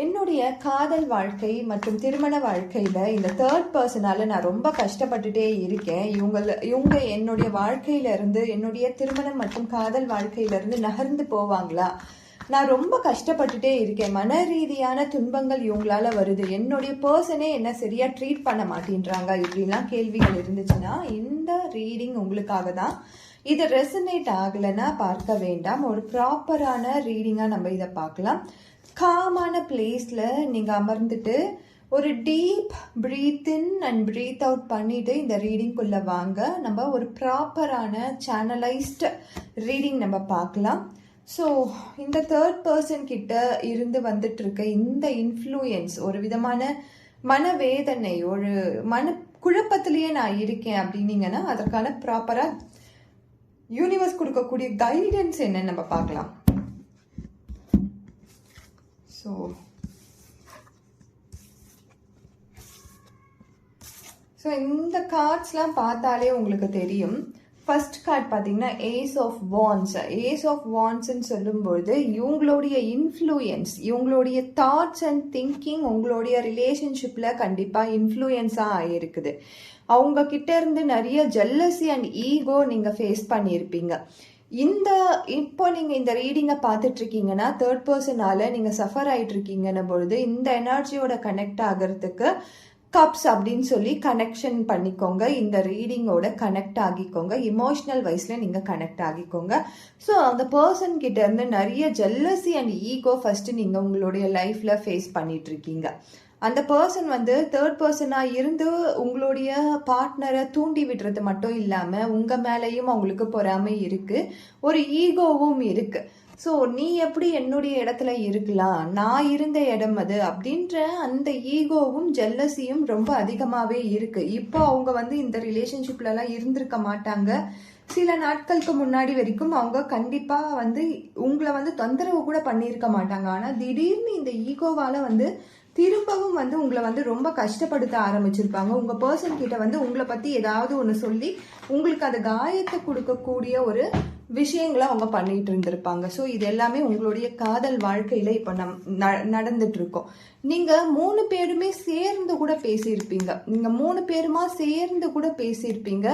என்னுடைய காதல் வாழ்க்கை மற்றும் திருமண வாழ்க்கையில் இந்த தேர்ட் பர்சனால நான் ரொம்ப கஷ்டப்பட்டுட்டே இருக்கேன். இவங்க என்னுடைய வாழ்க்கையிலேருந்து, என்னுடைய திருமணம் மற்றும் காதல் வாழ்க்கையிலேருந்து நகர்ந்து போவாங்களா? நான் ரொம்ப கஷ்டப்பட்டுட்டே இருக்கேன். மன ரீதியான துன்பங்கள் இவங்களால வருது. என்னுடைய பர்சனே என்ன சரியாக ட்ரீட் பண்ண மாட்டேன்றாங்க. இப்படிலாம் கேள்விகள் இருந்துச்சுன்னா இந்த ரீடிங் உங்களுக்காக தான். இது ரெசனேட் ஆகலைன்னா பார்க்க வேண்டாம். ஒரு ப்ராப்பரான ரீடிங்காக நம்ம இதை பார்க்கலாம். காமான பிளேஸில் நீங்கள் அமர்ந்துட்டு ஒரு deep breath in and breath out பண்ணிவிட்டு இந்த ரீடிங்குள்ளே வாங்க. நம்ம ஒரு ப்ராப்பரான சேனலைஸ்டு ரீடிங் நம்ம பார்க்கலாம். ஸோ இந்த தேர்ட் பர்சன் கிட்ட இருந்து வந்துட்டு இருக்க இந்த இன்ஃப்ளூயன்ஸ், ஒரு விதமான மனவேதனை, ஒரு மன குழப்பத்திலேயே நான் இருக்கேன் அப்படின்னீங்கன்னா அதற்கான ப்ராப்பராக யூனிவர்ஸ் கொடுக்கக்கூடிய கைடன்ஸ் என்னன்னு நம்ம பார்க்கலாம். ஸோ இந்த கார்ட்ஸ்லாம் பார்த்தாலே உங்களுக்கு தெரியும். ஃபர்ஸ்ட் கார்டு பார்த்தீங்கன்னா ace of wands. Ace of வாண்ட்ஸ்ன்னு சொல்லும்போது இவங்களுடைய இன்ஃப்ளூயன்ஸ், இவங்களுடைய தாட்ஸ் அண்ட் திங்கிங் உங்களுடைய ரிலேஷன்ஷிப்பில் கண்டிப்பாக இன்ஃப்ளூயன்ஸாக ஆகிருக்குது. அவங்க கிட்ட இருந்து நிறைய ஜெல்லசி அண்ட் ஈகோ நீங்கள் ஃபேஸ் பண்ணியிருப்பீங்க. இப்போ நீங்கள் இந்த ரீடிங்கை பார்த்துட்டு இருக்கீங்கன்னா தேர்ட் பர்சனால நீங்கள் சஃபர் ஆகிட்டு இருக்கீங்கன்னு பொழுது இந்த எனர்ஜியோட கனெக்ட் ஆகிறதுக்கு கப்ஸ் அப்படின்னு சொல்லி கனெக்ஷன் பண்ணிக்கோங்க. இந்த ரீடிங்கோட கனெக்ட் ஆகிக்கோங்க. இமோஷனல் வைஸில் நீங்கள் கனெக்ட் ஆகிக்கோங்க. ஸோ அந்த பர்சன் கிட்ட இருந்து நிறைய ஜெல்லசி அண்ட் ஈகோ ஃபர்ஸ்ட் நீங்கள் உங்களுடைய லைஃப்பில் ஃபேஸ் பண்ணிட்டு இருக்கீங்க. அந்த பர்சன் தேர்ட் பர்சனாக இருந்து உங்களுடைய பார்ட்னரை தூண்டி விடுறது மட்டும் இல்லாமல் உங்கள் மேலேயும் அவங்களுக்கு பொறாமை இருக்குது, ஒரு ஈகோவும் இருக்குது. ஸோ நீ எப்படி என்னுடைய இடத்துல இருக்கலாம், நான் இருந்த இடம் அது அப்படின்ற அந்த ஈகோவும் ஜெல்லசியும் ரொம்ப அதிகமாகவே இருக்குது. இப்போ அவங்க இந்த ரிலேஷன்ஷிப்லலாம் இருந்திருக்க மாட்டாங்க. சில நாட்களுக்கு முன்னாடி வரைக்கும் அவங்க கண்டிப்பாக உங்களை தொந்தரவு கூட பண்ணியிருக்க மாட்டாங்க. ஆனால் திடீர்னு இந்த ஈகோவால் திரும்பவும் உங்களை ரொம்ப கஷ்டப்படுத்த ஆரம்பிச்சிருப்பாங்க. உங்கள் பர்சன் கிட்ட உங்களை பற்றி ஏதாவது ஒன்று சொல்லி உங்களுக்கு அது காயத்தை கொடுக்கக்கூடிய ஒரு விஷயங்களை அவங்க பண்ணிட்டு இருந்திருப்பாங்க. ஸோ இது எல்லாமே உங்களுடைய காதல் வாழ்க்கையில இப்போ நடந்துட்டு இருக்கோம். நீங்க 3 பேருமே சேர்ந்து கூட பேசியிருப்பீங்க. நீங்க 3 பேருமா சேர்ந்து கூட பேசியிருப்பீங்க.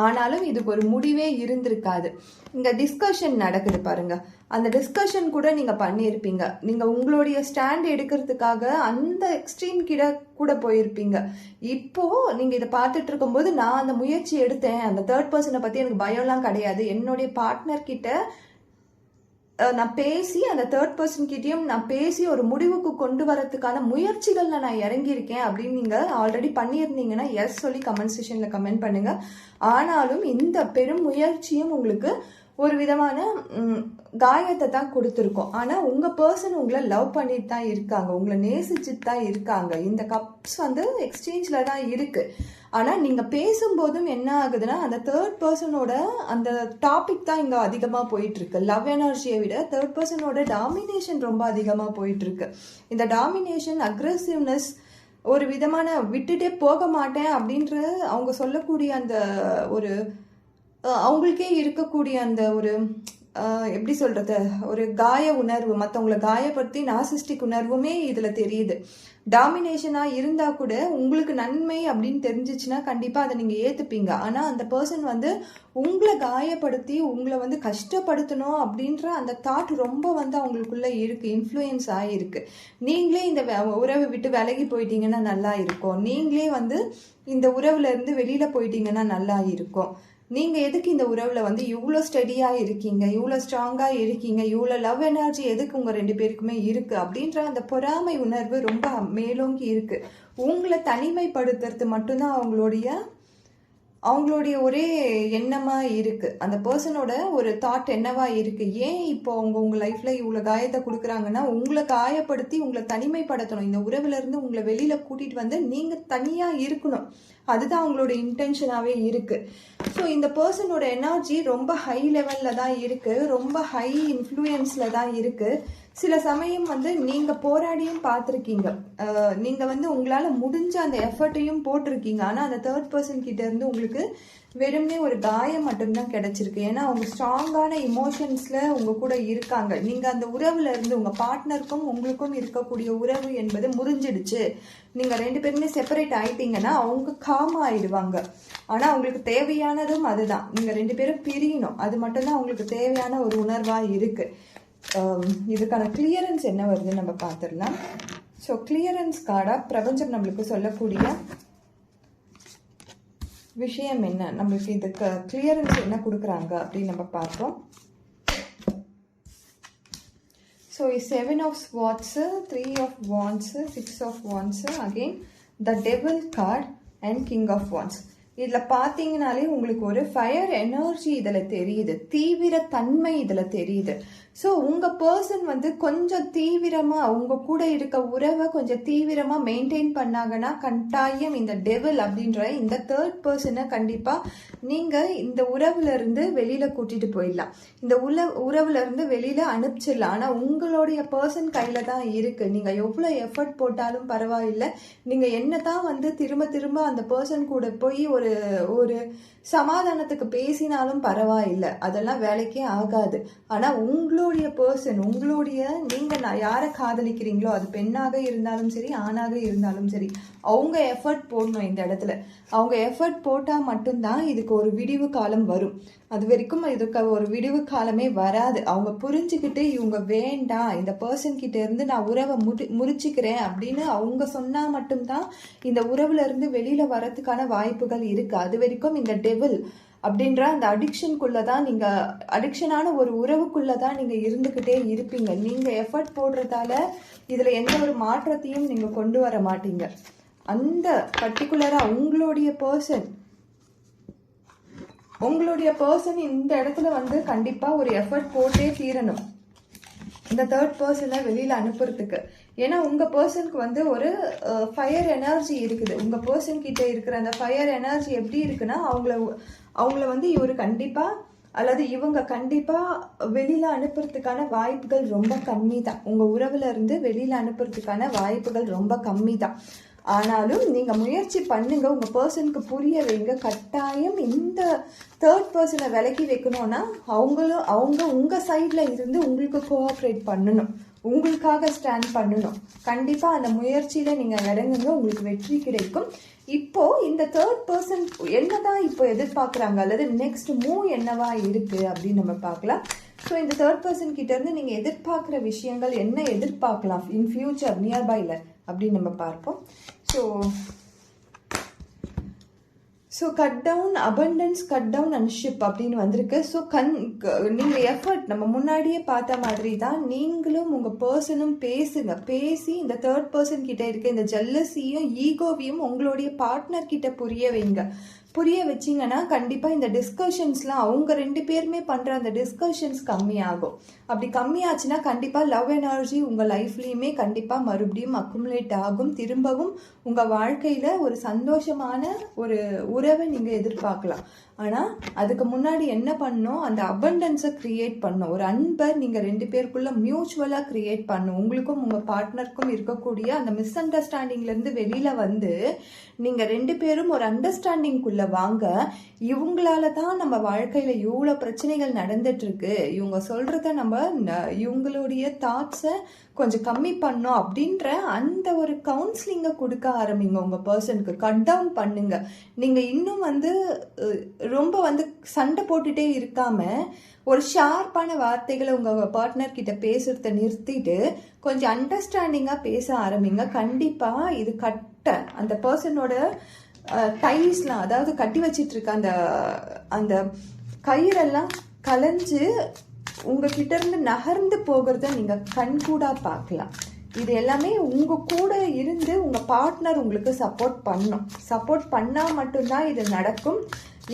ஆனாலும் இதுக்கு ஒரு முடிவே இருந்திருக்காது. இங்க டிஸ்கஷன் நடக்குது பாருங்க. அந்த டிஸ்கஷன் கூட நீங்க பண்ணியிருப்பீங்க. நீங்க உங்களுடைய ஸ்டாண்ட் எடுக்கிறதுக்காக அந்த எக்ஸ்ட்ரீம் கூட போயிருப்பீங்க. இப்போ நீங்க இதை பார்த்துட்டு இருக்கும்போது நான் அந்த முயற்சி எடுத்தேன், அந்த தேர்ட் பர்சனை பத்தி எனக்கு பயம்லாம் கிடையாது, என்னுடைய பார்ட்னர் கிட்ட நான் பேசி, அந்த தேர்ட் பர்சன் கிட்டயும் நான் பேசி ஒரு முடிவுக்கு கொண்டு வரதுக்கான முயற்சிகள்ல நான் இறங்கியிருக்கேன் அப்படின்னு நீங்க ஆல்ரெடி பண்ணியிருந்தீங்கன்னா எஸ் சொல்லி கமெண்ட் செக்ஷன்ல கமெண்ட் பண்ணுங்க. ஆனாலும் இந்த பெரும் முயற்சியும் உங்களுக்கு ஒரு விதமான காயத்தை தான் கொடுத்துருக்கோம். ஆனால் உங்கள் பர்சன் உங்களை லவ் பண்ணிட்டு தான் இருக்காங்க, உங்களை நேசிச்சுட்டு தான் இருக்காங்க. இந்த கப்ஸ் எக்ஸ்சேஞ்சில் தான் இருக்குது. ஆனால் நீங்கள் பேசும்போதும் என்ன ஆகுதுன்னா அந்த தேர்ட் பர்சனோட அந்த டாபிக் தான் இங்கே அதிகமாக போயிட்டுருக்கு. லவ் எனர்ஜியை விட தேர்ட் பர்சனோட டாமினேஷன் ரொம்ப அதிகமாக போயிட்டுருக்கு. இந்த டாமினேஷன், அக்ரெசிவ்னஸ், ஒரு விதமான விட்டுட்டே போக மாட்டேன் அப்படின்ற அவங்க சொல்லக்கூடிய அந்த ஒரு அவங்களுக்கே இருக்கக்கூடிய அந்த ஒரு எப்படி சொல்றது, ஒரு காய உணர்வு, மற்றவங்களை காயப்படுத்தி நாசிஸ்டிக் உணர்வுமே இதில் தெரியுது. டாமினேஷனாக இருந்தால் கூட உங்களுக்கு நன்மை அப்படின்னு தெரிஞ்சிச்சுன்னா கண்டிப்பாக அதை நீங்கள் ஏற்றுப்பீங்க. ஆனால் அந்த பர்சன் உங்களை காயப்படுத்தி உங்களை கஷ்டப்படுத்தணும் அப்படின்ற அந்த தாட் ரொம்ப அவங்களுக்குள்ள இருக்குது, இன்ஃப்ளூயன்ஸ் ஆகிருக்கு. நீங்களே இந்த உறவை விட்டு விலகி போயிட்டீங்கன்னா நல்லா இருக்கும், நீங்களே இந்த உறவுல இருந்து வெளியில் போயிட்டீங்கன்னா நல்லா இருக்கும். நீங்கள் எதுக்கு இந்த உறவில் இவ்வளோ ஸ்டடியாக இருக்கீங்க, இவ்வளோ ஸ்ட்ராங்காக இருக்கீங்க, இவ்வளோ லவ் எனர்ஜி எதுக்கு உங்கள் 2 பேருக்குமே இருக்குது அப்படின்ற அந்த பொறாமை உணர்வு ரொம்ப மேலோங்கி இருக்குது. உங்களை தனிமைப்படுத்துறது மட்டும்தான் அவங்களுடைய ஒரே எண்ணமாக இருக்குது. அந்த பர்சனோட ஒரு தாட் என்னவா இருக்குது, ஏன் இப்போ உங்கள் லைஃப்பில் இவ்வளோ காயத்தை கொடுக்குறாங்கன்னா உங்களை காயப்படுத்தி உங்களை தனிமைப்படுத்தணும், இந்த உறவுலேருந்து உங்களை வெளியில் கூட்டிகிட்டு நீங்கள் தனியாக இருக்கணும், அதுதான் அவங்களோட இன்டென்ஷனாகவே இருக்குது. ஸோ இந்த பர்சனோட எனர்ஜி ரொம்ப ஹை லெவலில் தான் இருக்குது, ரொம்ப ஹை இன்ஃப்ளூயன்ஸில் தான் இருக்குது. சில சமயம் நீங்கள் போராடியும் பார்த்துருக்கீங்க, நீங்கள் உங்களால் முடிஞ்ச அந்த எஃபர்ட்டையும் போட்டிருக்கீங்க. ஆனால் அந்த தேர்ட் பர்சன் கிட்ட இருந்து உங்களுக்கு வெறும்னே ஒரு காயம் மட்டும்தான் கிடைச்சிருக்கு. ஏன்னா அவங்க ஸ்ட்ராங்கான இமோஷன்ஸ்ல உங்க கூட இருக்காங்க. நீங்க அந்த உறவுல இருந்து உங்க பார்ட்னருக்கும் உங்களுக்கும் இருக்கக்கூடிய உறவு என்பது முறிஞ்சிடுச்சு. நீங்க 2 பேருமே செப்பரேட் ஆயிட்டீங்கன்னா அவங்க காம் ஆயிடுவாங்க. ஆனா அவங்களுக்கு தேவையானதும் அதுதான். நீங்க 2 பேரும் பிரியணும். அது மட்டும்தான் அவங்களுக்கு தேவையான ஒரு உணர்வா இருக்கு. இதுக்கான கிளியரன்ஸ் என்ன வருதுன்னு நம்ம பார்த்துடலாம். ஸோ கிளியரன்ஸ் கார்டா பிரபஞ்சம் நம்மளுக்கு சொல்லக்கூடிய விஷயம் என்ன, நம்மளுக்கு இதுக்கு கிளியரன்ஸ் என்ன கொடுக்குறாங்க அப்படின்னு நம்ம பார்ப்போம். So 7 of Swords, 3 of Wands, 6 of Wands, again the Devil card and King of Wands. இதில் பார்த்தீங்கனாலே உங்களுக்கு ஒரு ஃபயர் எனர்ஜி இதில் தெரியுது, தீவிர தன்மை இதில் தெரியுது. ஸோ உங்கள் பர்சன் வந்து கொஞ்சம் தீவிரமாக உங்கள் கூட இருக்க உறவை கொஞ்சம் தீவிரமாக மெயின்டைன் பண்ணாங்கன்னா கட்டாயம் இந்த டெவில் அப்படின்ற இந்த 3rd பர்சனை கண்டிப்பாக நீங்கள் இந்த உறவுல இருந்து வெளியில் கூட்டிகிட்டு போயிடலாம். இந்த உறவுல இருந்து வெளியில் அனுப்பிச்சிடலாம். ஆனால் உங்களுடைய பர்சன் கையில் தான் இருக்குது. நீங்கள் எவ்வளோ எஃபர்ட் போட்டாலும் பரவாயில்லை. நீங்கள் என்ன தான் வந்து திரும்ப திரும்ப அந்த பர்சன் கூட போய் ஒரு சமாதானத்துக்கு பேசினாலும் பரவாயில்லை, அதெல்லாம் வேலைக்கே ஆகாது. ஆனா உங்களுடைய பர்சன், நீங்க யாரை காதலிக்கிறீங்களோ, அது பெண்ணாக இருந்தாலும் சரி ஆணாக இருந்தாலும் சரி, அவங்க எஃபர்ட் போடணும். இந்த இடத்துல அவங்க எஃபர்ட் போட்டா மட்டும்தான் இதுக்கு ஒரு விடிவு காலம் வரும். அது வரைக்கும் இதுக்கு ஒரு விடிவு காலமே வராது. அவங்க புரிஞ்சுக்கிட்டு இவங்க வேண்டாம், இந்த பர்சன் கிட்ட இருந்து நான் உறவை முறிச்சுக்கிறேன் அப்படின்னு அவங்க சொன்னா மட்டும்தான் இந்த உறவுல இருந்து வெளியில வரதுக்கான வாய்ப்புகள் இருக்கு. அது வரைக்கும் இந்த டெவில் அப்படின்ற அந்த அடிக்ஷனுக்குள்ளதான் நீங்க, அடிக்ஷனான ஒரு உறவுக்குள்ளதான் நீங்க இருந்துகிட்டே இருப்பீங்க. நீங்க எஃபர்ட் போடுறதால இதுல எந்த ஒரு மாற்றத்தையும் நீங்க கொண்டு வர மாட்டீங்க. அந்த பர்டிகுலரா உங்களுடைய பர்சன் இந்த இடத்துல வந்து கண்டிப்பா ஒரு எஃபர்ட் போட்டே தீரணும் இந்த 3rd பர்சனை வெளியில அனுப்புறதுக்கு. ஏன்னா உங்க பர்சனுக்கு வந்து ஒரு ஃபயர் எனர்ஜி இருக்குது. உங்க பர்சன் கிட்ட இருக்கிற அந்த ஃபயர் எனர்ஜி எப்படி இருக்குன்னா, அவங்கள வந்து இவரு கண்டிப்பா அல்லது இவங்க கண்டிப்பா வெளியில அனுப்புறதுக்கான வாய்ப்புகள் ரொம்ப கம்மி தான். உங்க உறவுல இருந்து வெளியில அனுப்புறதுக்கான வாய்ப்புகள் ரொம்ப கம்மி தான். ஆனாலும் நீங்க முயற்சி பண்ணுங்க, உங்க பர்சனுக்கு புரிய வைங்க. கட்டாயம் இந்த 3rd பர்சனை விலக்கி வைக்கணும்னா அவங்க உங்க சைட்ல இருந்து உங்களுக்கு கோஆப்ரேட் பண்ணணும், உங்களுக்காக ஸ்டாண்ட் பண்ணணும். கண்டிப்பா அந்த முயற்சியில நீங்க இறங்குங்க, உங்களுக்கு வெற்றி கிடைக்கும். இப்போ இந்த 3rd பர்சன் என்னதான் இப்போ எதிர்பார்க்குறாங்க அல்லது நெக்ஸ்ட் மூவ் என்னவா இருக்கு அப்படின்னு நம்ம பார்க்கலாம். ஸோ இந்த 3rd பர்சன் கிட்ட இருந்து நீங்க எதிர்பார்க்குற விஷயங்கள் என்ன எதிர்பார்க்கலாம் இன் ஃபியூச்சர் நியர்பைல அப்படின்னு நம்ம பார்ப்போம். So cut down, abundance, cut down and ship அப்படின்னு வந்திருக்கு. ஸோ நீங்கள் எஃபர்ட் நம்ம முன்னாடியே பார்த்த மாதிரி தான் நீங்களும் உங்கள் பர்சனும் பேசி இந்த 3rd பர்சன் கிட்ட இருக்க இந்த ஜெல்லசியும் ஈகோவையும் உங்களுடைய பார்ட்னர் கிட்ட புரிய வச்சிங்கன்னா கண்டிப்பாக இந்த டிஸ்கஷன்ஸ்லாம் அவங்க 2 பேருமே பண்ணுற அந்த டிஸ்கஷன்ஸ் கம்மியாகும். அப்படி கம்மியாச்சுன்னா கண்டிப்பாக லவ் எனர்ஜி உங்கள் லைஃப்லேயுமே கண்டிப்பாக மறுபடியும் அக்குமுலேட் ஆகும். திரும்பவும் உங்கள் வாழ்க்கையில் ஒரு சந்தோஷமான ஒரு உறவை நீங்கள் எதிர்பார்க்கலாம். ஆனால் அதுக்கு முன்னாடி என்ன பண்ணணும், அந்த அபண்டன்ஸை கிரியேட் பண்ணணும். ஒரு அன்பை நீங்கள் 2 பேருக்குள்ள மியூச்சுவலாக கிரியேட் பண்ணணும். உங்களுக்கும் உங்கள் பார்ட்னருக்கும் இருக்கக்கூடிய அந்த மிஸ் அண்டர்ஸ்டாண்டிங்லேருந்து வெளியில் வந்து நீங்கள் 2 பேரும் ஒரு அண்டர்ஸ்டாண்டிங்குள்ள வாங்க. இவங்களால தான் நம்ம வாழ்க்கையில் இவ்வளோ பிரச்சனைகள் நடந்துட்டு இருக்கு. இவங்க சொல்கிறத நம்ம இவங்களுடைய தாட்ஸை கொஞ்சம் கம்மி பண்ணோம் அப்படின்ற அந்த ஒரு கவுன்சிலிங்கை கொடுக்க ஆரம்பிங்க. உங்கள் பர்சனுக்கு கட் டவுன் பண்ணுங்க. நீங்கள் இன்னும் வந்து ரொம்ப வந்து சண்டை போட்டுட்டே இருக்காம ஒரு ஷார்ப்பான வார்த்தைகளை உங்கள் பார்ட்னர் கிட்ட பேசுறத நிறுத்திட்டு கொஞ்சம் அண்டர்ஸ்டாண்டிங்காக பேச ஆரம்பிங்க. கண்டிப்பாக இது அந்த பர்சனோட டைஸ்லாம், அதாவது கட்டி வச்சிட்டு இருக்க அந்த கயிறெல்லாம் கலைஞ்சு உங்ககிட்ட இருந்து நகர்ந்து போகிறத நீங்க கண்கூடா பார்க்கலாம். இது எல்லாமே உங்க கூட இருந்து உங்க பார்ட்னர் உங்களுக்கு சப்போர்ட் பண்ணா மட்டும்தான் இது நடக்கும்.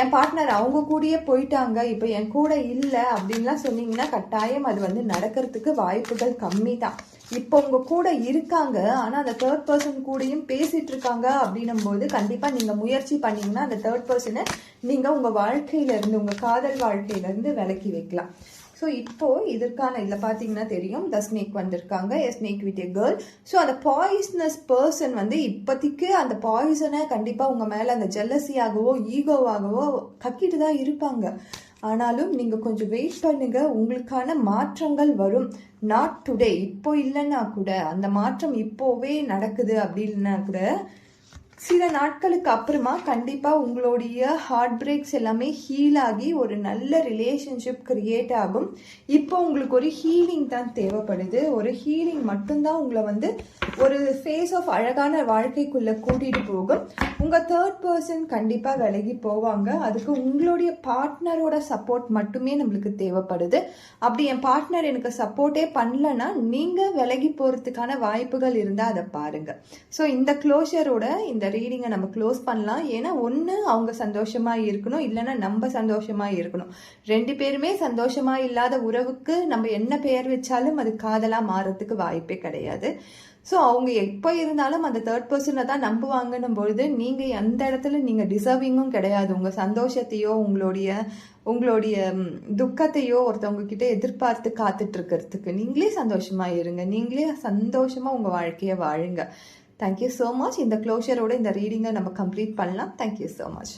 என் பார்ட்னர் அவங்க கூடயே போயிட்டாங்க, இப்போ என் கூட இல்லை அப்படின்லாம் சொன்னீங்கன்னா கட்டாயம் அது வந்து நடக்கிறதுக்கு வாய்ப்புகள் கம்மி தான். இப்போ உங்க கூட இருக்காங்க, ஆனால் அந்த 3rd பர்சன் கூடயும் பேசிட்டு இருக்காங்க அப்படின்னும் போது கண்டிப்பாக நீங்கள் முயற்சி பண்ணீங்கன்னா அந்த 3rd பர்சனை நீங்கள் உங்கள் வாழ்க்கையிலேருந்து, உங்கள் காதல் வாழ்க்கையிலேருந்து விலக்கி வைக்கலாம். ஸோ இப்போ இதற்கான இதில் பார்த்தீங்கன்னா தெரியும் த ஸ்னேக் வந்திருக்காங்க, எ snake with a girl. So அந்த பாய்ஸ்னஸ் பர்சன் வந்து இப்போதைக்கு அந்த பாய்சனை கண்டிப்பாக உங்கள் மேலே அந்த ஜெல்லசியாகவோ ஈகோவாகவோ கக்கிட்டு தான் இருப்பாங்க. ஆனாலும் நீங்கள் கொஞ்சம் வெயிட் பண்ணுங்க, உங்களுக்கான மாற்றங்கள் வரும். நாட் டுடே, இப்போ இல்லைன்னா கூட அந்த மாற்றம் இப்போவே நடக்குது அப்படின்னா கூட சில நாட்களுக்கு அப்புறமா கண்டிப்பாக உங்களுடைய ஹார்ட் பிரேக்ஸ் எல்லாமே ஹீல் ஆகி ஒரு நல்ல ரிலேஷன்ஷிப் கிரியேட் ஆகும். இப்போ உங்களுக்கு ஒரு ஹீலிங் தான் தேவைப்படுது. ஒரு ஹீலிங் மட்டும்தான் உங்களை வந்து ஒரு ஃபேஸ் ஆஃப் அழகான வாழ்க்கைக்குள்ளே கூட்டிகிட்டு போகும். உங்கள் தேர்ட் பர்சன் கண்டிப்பாக விலகி போவாங்க. அதுக்கு உங்களுடைய பார்ட்னரோட சப்போர்ட் மட்டுமே நம்மளுக்கு தேவைப்படுது. அப்படி என் பார்ட்னர் எனக்கு சப்போர்ட்டே பண்ணலன்னா நீங்கள் விலகி போகிறதுக்கான வாய்ப்புகள் இருந்தால் அதை பாருங்கள். ஸோ இந்த க்ளோஷரோட இந்த ரீடிங்கை நம்ம க்ளோஸ் பண்ணலாம். ஏன்னா ஒன்று அவங்க சந்தோஷமாக இருக்கணும், இல்லைன்னா நம்ம சந்தோஷமாக இருக்கணும். ரெண்டு பேருமே சந்தோஷமாக இல்லாத உறவுக்கு நம்ம என்ன பெயர் வச்சாலும் அது காதலாக மாறத்துக்கு வாய்ப்பே கிடையாது. ஸோ அவங்க எப்போ இருந்தாலும் அந்த தேர்ட் பர்சனை தான் நம்புவாங்கன்னும் பொழுது நீங்கள் அந்த இடத்துல நீங்கள் டிசர்விங்கும் கிடையாது. உங்கள் சந்தோஷத்தையோ உங்களுடைய துக்கத்தையோ ஒருத்தவங்க கிட்ட எதிர்பார்த்து காத்துட்டு இருக்கிறதுக்கு நீங்களே சந்தோஷமாக இருங்க, நீங்களே சந்தோஷமாக உங்கள் வாழ்க்கையை வாழுங்க. Thank you so much. இந்த க்ளோஷரோட இந்த ரீடிங்கை நம்ம கம்ப்ளீட் பண்ணலாம். Thank you so much.